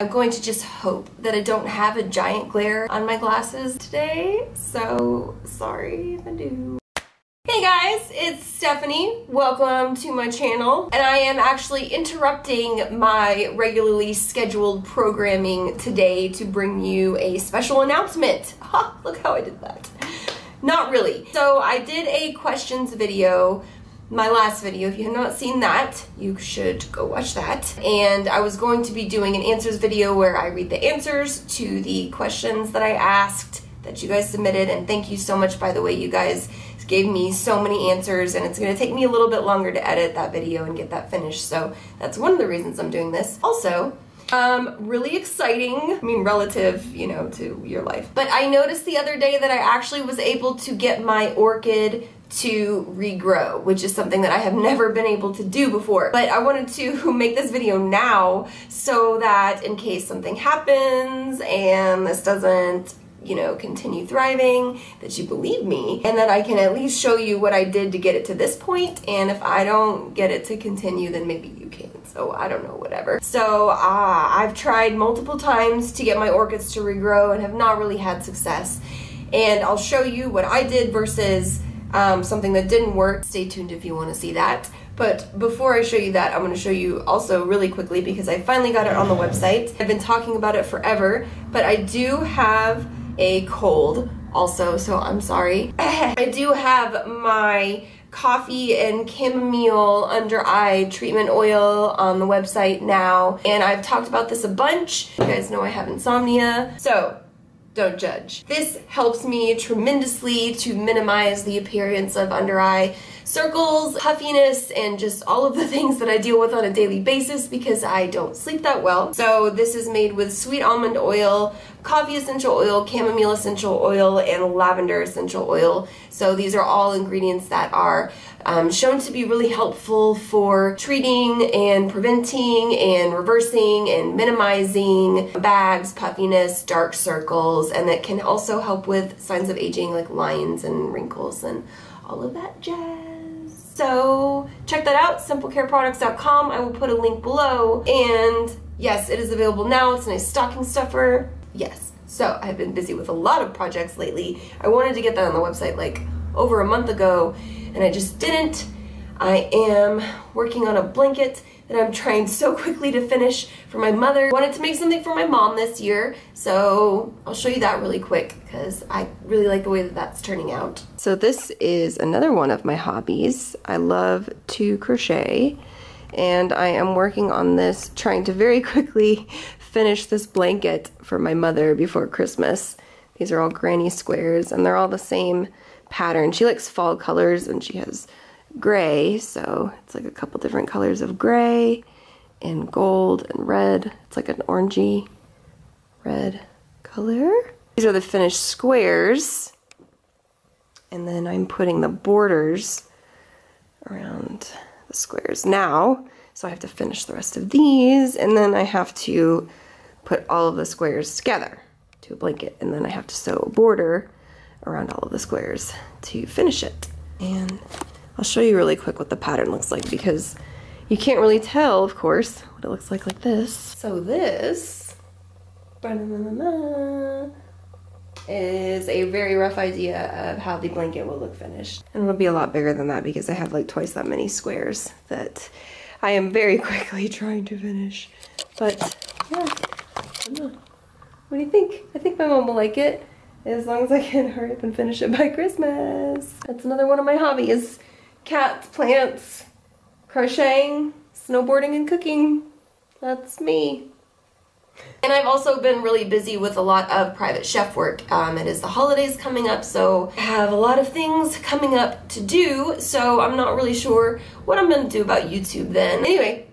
I'm going to just hope that I don't have a giant glare on my glasses today, so sorry if I do. Hey guys, it's Stephanie. Welcome to my channel. And I am actually interrupting my regularly scheduled programming today to bring you a special announcement. Ha, look how I did that. Not really. So I did a questions video, my last video. If you have not seen that, you should go watch that. And I was going to be doing an answers video where I read the answers to the questions that I asked that you guys submitted. And thank you so much, by the way. You guys gave me so many answers, and it's going to take me a little bit longer to edit that video and get that finished. So that's one of the reasons I'm doing this. Also, really exciting, I mean relative, you know, to your life. But I noticed the other day that I actually was able to get my orchid to regrow, which is something that I have never been able to do before. But I wanted to make this video now so that in case something happens and this doesn't, you know, continue thriving, that you believe me, and that I can at least show you what I did to get it to this point. And if I don't get it to continue, then maybe you can. So I don't know, whatever. So I've tried multiple times to get my orchids to regrow and have not really had success. And I'll show you what I did versus something that didn't work. Stay tuned if you want to see that. But before I show you that, I'm going to show you also really quickly, because I finally got it on the website. I've been talking about it forever, but I do have a cold also, so I'm sorry. I do have my coffee and chamomile under eye treatment oil on the website now, and I've talked about this a bunch. You guys know I have insomnia, so don't judge. This helps me tremendously to minimize the appearance of under eye circles, puffiness, and just all of the things that I deal with on a daily basis because I don't sleep that well. So this is made with sweet almond oil, coffee essential oil, chamomile essential oil, and lavender essential oil. So these are all ingredients that are shown to be really helpful for treating and preventing and reversing and minimizing bags, puffiness, dark circles, and that can also help with signs of aging like lines and wrinkles and all of that jazz. So check that out, simplecareproducts.com. I will put a link below. And yes, it is available now. It's a nice stocking stuffer. Yes. So I've been busy with a lot of projects lately. I wanted to get that on the website like over a month ago, and I just didn't. I am working on a blanket that I'm trying so quickly to finish for my mother. I wanted to make something for my mom this year, so I'll show you that really quick because I really like the way that that's turning out. So this is another one of my hobbies. I love to crochet, and I am working on this, trying to very quickly finish this blanket for my mother before Christmas. These are all granny squares, and they're all the same pattern. She likes fall colors, and she has gray, so it's like a couple different colors of gray and gold and red. It's like an orangey red color. These are the finished squares, and then I'm putting the borders around the squares now, so I have to finish the rest of these, and then I have to put all of the squares together to a blanket, and then I have to sew a border around all of the squares to finish it. And I'll show you really quick what the pattern looks like, because you can't really tell, of course, what it looks like this. So this is a very rough idea of how the blanket will look finished. And it'll be a lot bigger than that because I have like twice that many squares that I am very quickly trying to finish. But yeah, I don't know. What do you think? I think my mom will like it, as long as I can hurry up and finish it by Christmas. That's another one of my hobbies. Cats, plants, crocheting, snowboarding, and cooking. That's me. And I've also been really busy with a lot of private chef work. It is the holidays coming up, so I have a lot of things coming up to do, so I'm not really sure what I'm going to do about YouTube then. Anyway,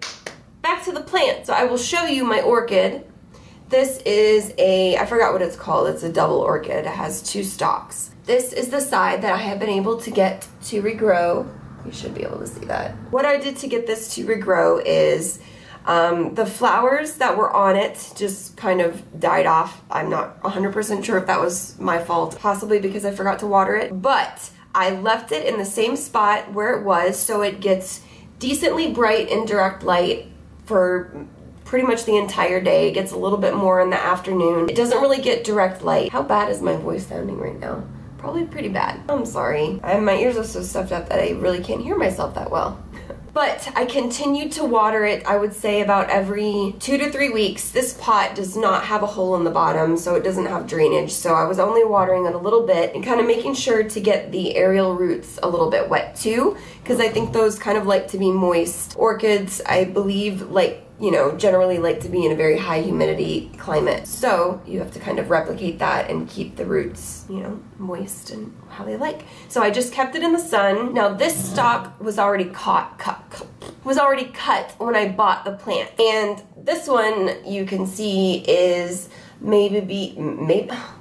back to the plant. So I will show you my orchid. This is I forgot what it's called. It's a double orchid. It has 2 stalks. This is the side that I have been able to get to regrow. You should be able to see that. What I did to get this to regrow is the flowers that were on it just kind of died off. I'm not 100% sure if that was my fault, possibly because I forgot to water it, but I left it in the same spot where it was so it gets decently bright in direct light for pretty much the entire day. It gets a little bit more in the afternoon. It doesn't really get direct light. How bad is my voice sounding right now? Probably pretty bad. I'm sorry. My ears are so stuffed up that I really can't hear myself that well. But I continue to water it, I would say about every 2 to 3 weeks. This pot does not have a hole in the bottom, so it doesn't have drainage. So I was only watering it a little bit and kind of making sure to get the aerial roots a little bit wet too, because I think those kind of like to be moist. Orchids, I believe, like, you know, generally like to be in a very high humidity climate. So you have to kind of replicate that and keep the roots, you know, moist and how they like. So I just kept it in the sun. Now this stalk was already cut when I bought the plant. And this one you can see is maybe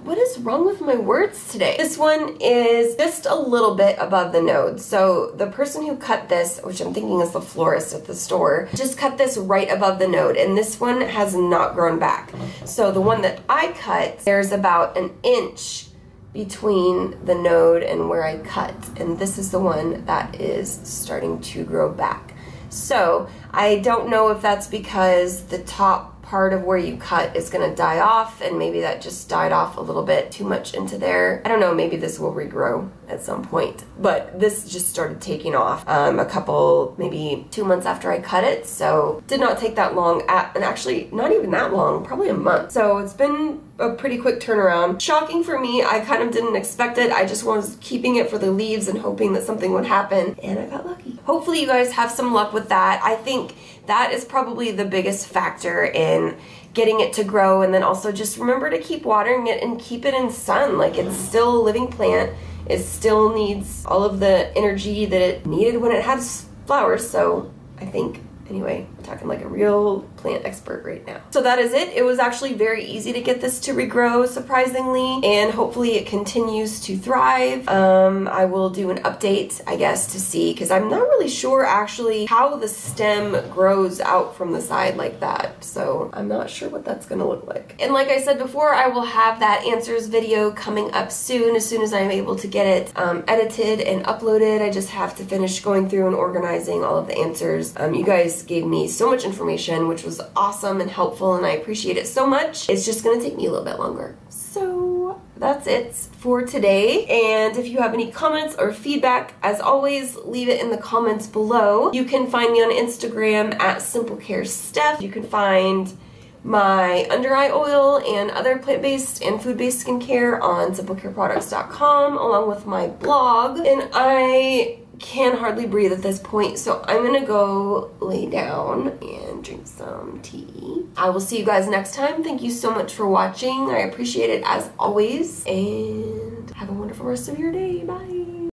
what is wrong with my words today? This one is just a little bit above the node. So the person who cut this, which I'm thinking is the florist at the store, just cut this right above the node, and this one has not grown back. So the one that I cut, there's about an inch between the node and where I cut, and this is the one that is starting to grow back. So I don't know if that's because the top part of where you cut is going to die off, and maybe that just died off a little bit too much into there. I don't know, maybe this will regrow at some point, but this just started taking off a couple, maybe 2 months after I cut it, so did not take that long, and actually not even that long, probably a month. So it's been a pretty quick turnaround. Shocking for me, I kind of didn't expect it. I just was keeping it for the leaves and hoping that something would happen, and I got lucky. Hopefully you guys have some luck with that. I think that is probably the biggest factor in getting it to grow, and then also just remember to keep watering it and keep it in sun. Like, it's still a living plant. It still needs all of the energy that it needed when it has flowers. So I think, anyway, I'm talking like a real plant expert right now. So that is it. It was actually very easy to get this to regrow, surprisingly, and hopefully it continues to thrive. I will do an update, I guess, to see, because I'm not really sure actually how the stem grows out from the side like that. So I'm not sure what that's gonna look like. And like I said before, I will have that answers video coming up soon as I'm able to get it edited and uploaded. I just have to finish going through and organizing all of the answers. You guys gave me so much information, which was awesome and helpful, and I appreciate it so much. It's just gonna take me a little bit longer. So that's it for today, and if you have any comments or feedback, as always, leave it in the comments below. You can find me on Instagram at SimpleCareSteph. You can find my under eye oil and other plant-based and food-based skincare on simplecareproducts.com, along with my blog. And I can hardly breathe at this point, so I'm gonna go lay down and drink some tea. I will see you guys next time. Thank you so much for watching. I appreciate it as always, and have a wonderful rest of your day. Bye.